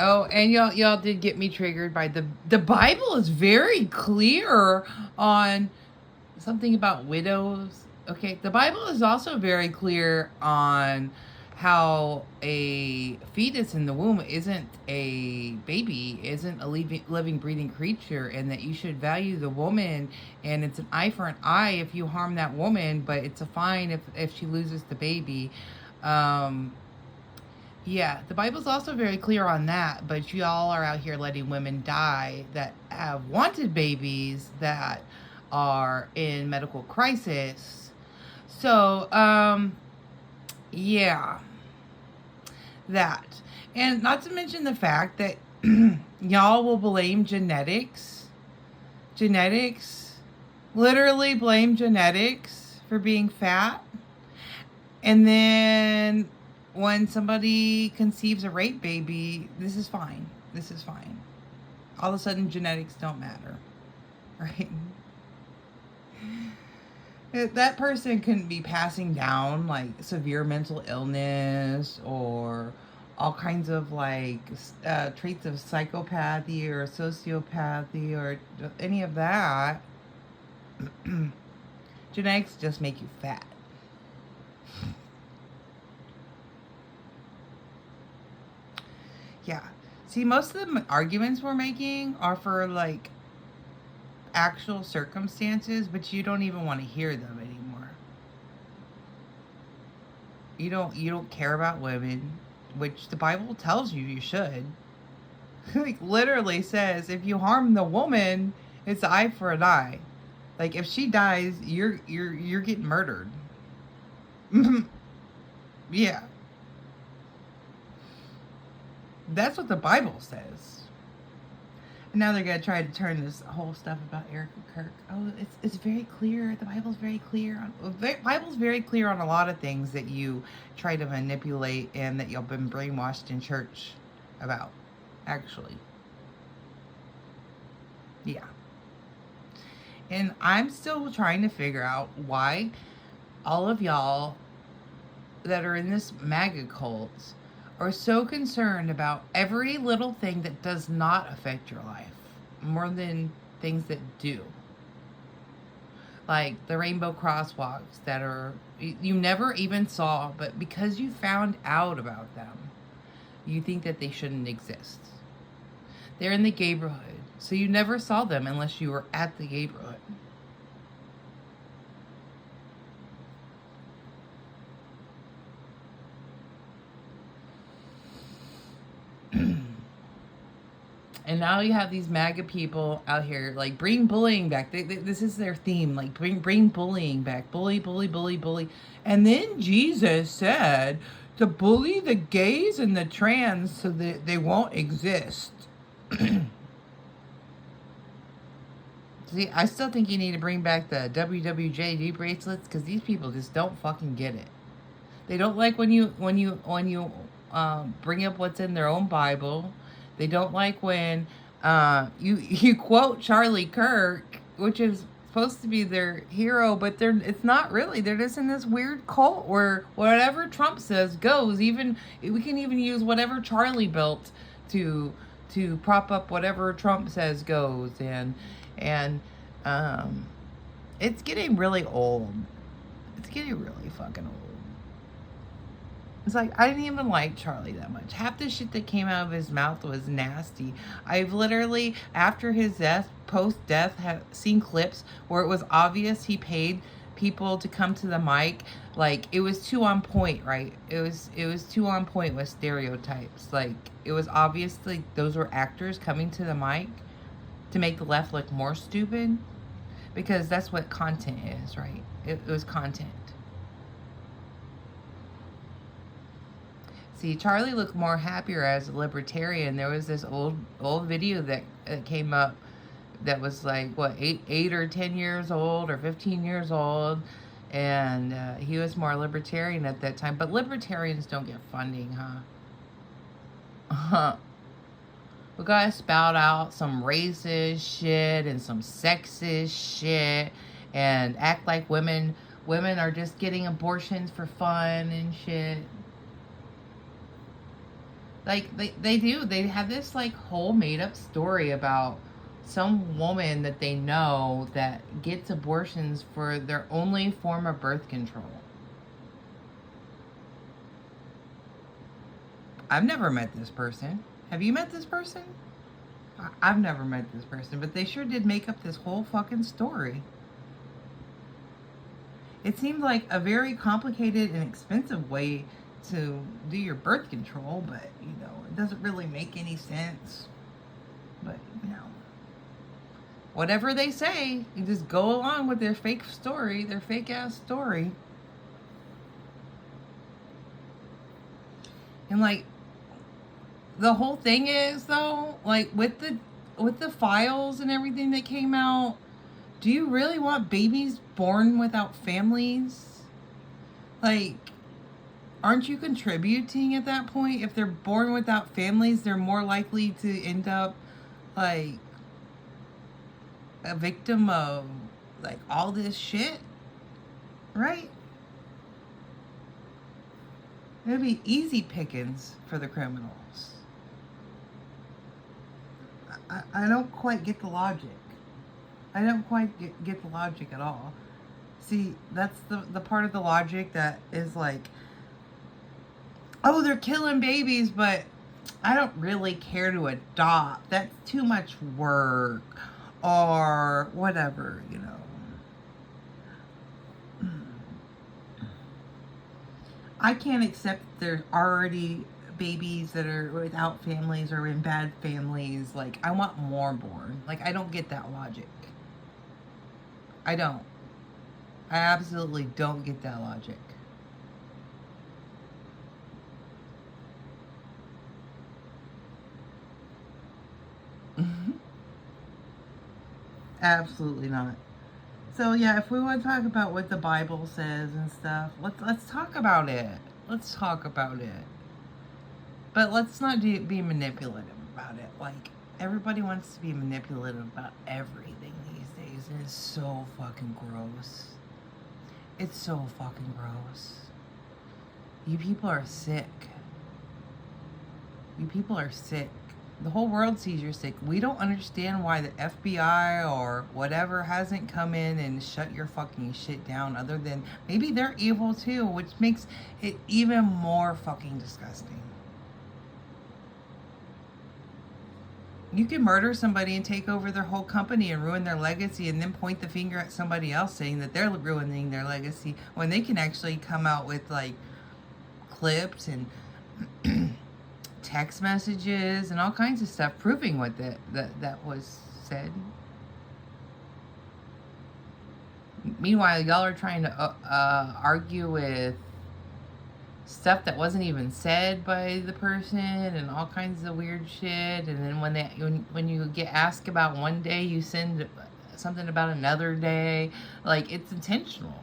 Oh, and y'all did get me triggered by the Bible is very clear on something about widows. Okay, the Bible is also very clear on how a fetus in the womb isn't a baby, isn't a living, breathing creature, and that you should value the woman. And it's an eye for an eye if you harm that woman, but it's a fine if she loses the baby. Um, yeah, the Bible's also very clear on that, but y'all are out here letting women die that have wanted babies that are in medical crisis. So, yeah, that. And not to mention the fact that y'all will blame genetics. Genetics. Literally blame genetics for being fat. And then when somebody conceives a rape baby, this is fine. This is fine. All of a sudden, genetics don't matter, right? That person couldn't be passing down like severe mental illness or all kinds of like traits of psychopathy or sociopathy or any of that. Genetics just make you fat. Yeah. See, most of the arguments we're making are for like actual circumstances, but you don't even want to hear them anymore. You don't care about women, which the Bible tells you you should. Like literally says if you harm the woman, it's eye for an eye. Like if she dies, you're getting murdered. Yeah. That's what the Bible says. And now they're gonna try to turn this whole stuff about Erica Kirk. Oh, it's very clear. The Bible's very clear on Bible's very clear on a lot of things that you try to manipulate and that you've been brainwashed in church about. Actually, yeah. And I'm still trying to figure out why all of y'all that are in this MAGA cult are so concerned about every little thing that does not affect your life more than things that do. Like the rainbow crosswalks that are you never even saw, but because you found out about them, you think that they shouldn't exist. They're in the neighborhood, so you never saw them unless you were at the neighborhood. And now you have these MAGA people out here like bring bullying back. This is their theme, like bring bullying back, bully. And then Jesus said to bully the gays and the trans so that they won't exist. See, I still think you need to bring back the WWJD bracelets because these people just don't fucking get it. They don't like when you bring up what's in their own Bible. They don't like when you quote Charlie Kirk, which is supposed to be their hero, but it's not really. They're just in this weird cult where whatever Trump says goes. Even we can even use whatever Charlie built to prop up whatever Trump says goes, and um, it's getting really old. It's getting really fucking old. It's like I didn't even like Charlie that much. Half the shit that came out of his mouth was nasty. I've literally, after his death, post death, have seen clips where it was obvious he paid people to come to the mic. Like it was too on point, right? It was too on point with stereotypes. Like it was obviously those were actors coming to the mic to make the left look more stupid because that's what content is, right? It was content. See, Charlie looked more happier as a libertarian. There was this old video that came up that was like what 8 or 10 years old or 15 years old, and he was more libertarian at that time. But libertarians don't get funding, huh? We gotta spout out some racist shit and some sexist shit, and act like women are just getting abortions for fun and shit. Like they do. They have this like whole made up story about some woman that they know that gets abortions for their only form of birth control. I've never met this person. Have you met this person? I've never met this person, but they sure did make up this whole fucking story. It seemed like a very complicated and expensive way to do your birth control, but it doesn't really make any sense. But whatever they say, you just go along with their fake story, their fake ass story. And like the whole thing is though, like with the files and everything that came out, do you really want babies born without families? Like, aren't you contributing at that point? If they're born without families, they're more likely to end up like a victim of like all this shit, right? It would be easy pickings for the criminals. I don't quite get the logic. I don't quite get the logic at all. See, that's the part of the logic that is like, oh, they're killing babies, but I don't really care to adopt. That's too much work. Or whatever, I can't accept that there's already babies that are without families or in bad families. Like, I want more born. Like, I don't get that logic. I don't. I absolutely don't get that logic. Absolutely not. So yeah, if we want to talk about what the Bible says and stuff, let's talk about it. Let's talk about it. But let's not be manipulative about it. Like, everybody wants to be manipulative about everything these days, and it's so fucking gross. It's so fucking gross. You people are sick. You people are sick. The whole world sees you're sick. We don't understand why the FBI or whatever hasn't come in and shut your fucking shit down, other than maybe they're evil too, which makes it even more fucking disgusting. You can murder somebody and take over their whole company and ruin their legacy, and then point the finger at somebody else saying that they're ruining their legacy, when they can actually come out with like clips and text messages and all kinds of stuff proving what that was said. Meanwhile, y'all are trying to argue with stuff that wasn't even said by the person and all kinds of weird shit. And then when you get asked about one day, you send something about another day. Like, it's intentional.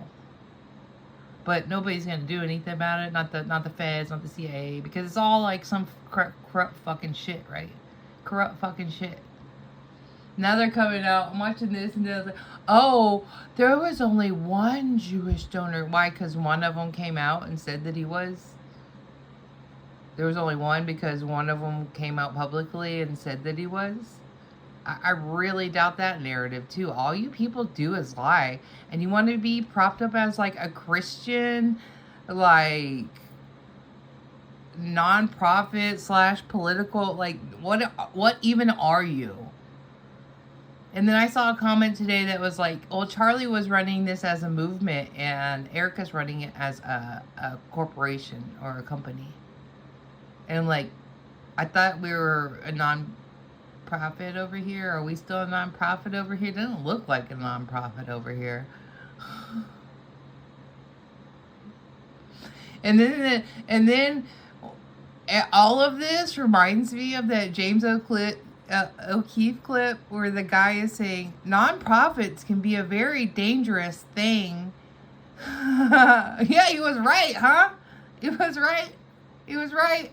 But nobody's gonna do anything about it. Not the feds, not the CIA, because it's all like some corrupt fucking shit, right? Corrupt fucking shit. Now they're coming out. I'm watching this, and they're like, "Oh, there was only one Jewish donor." Why? Because one of them came out and said that he was. There was only one because one of them came out publicly and said that he was. I really doubt that narrative too. All you people do is lie, and you want to be propped up as like a Christian, like non-profit / political. Like, what even are you? And then I saw a comment today that was like, well, Charlie was running this as a movement, and Erica's running it as a corporation or a company. And like, I thought we were a non-profit over here. Are we still a non-profit over here? It doesn't look like a non-profit over here. And then all of this reminds me of that James O'Keefe clip where the guy is saying non-profits can be a very dangerous thing. Yeah, he was right, huh? He was right. He was right.